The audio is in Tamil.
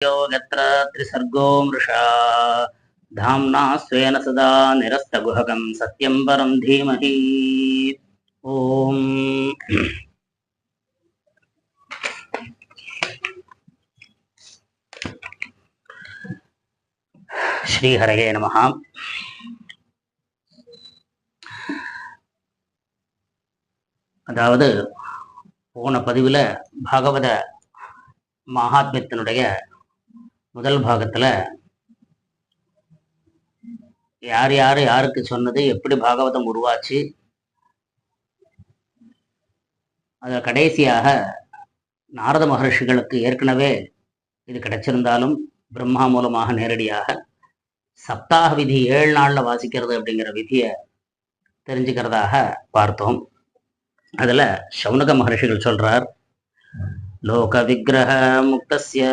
यत्र त्रिसर्गो मृषा धाम्ना स्वेन सदा निरस्तगुहकं सत्यं परं धीमहि। ओम ஸ்ரீஹரயே நமஹ. அதாவது போன பதிவில் பாகவத மகாத்மியத்தினுடைய முதல் பாகத்தில் யார் யார் யாருக்கு சொன்னது, எப்படி பாகவதம் உருவாச்சு, அதில் கடைசியாக நாரத மகர்ஷிகளுக்கு ஏற்கனவே இது கிடைச்சிருந்தாலும் பிரம்மா மூலமாக நேரடியாக சப்தாக விதி 7 நாளில் வாசிக்கிறது அப்படிங்கிற விதியை தெரிஞ்சுக்கிறதாக பார்த்தோம். அதில் சௌனக மகர்ஷிகள் சொல்றார், லோக விக்கிரக முக்தஸ்ய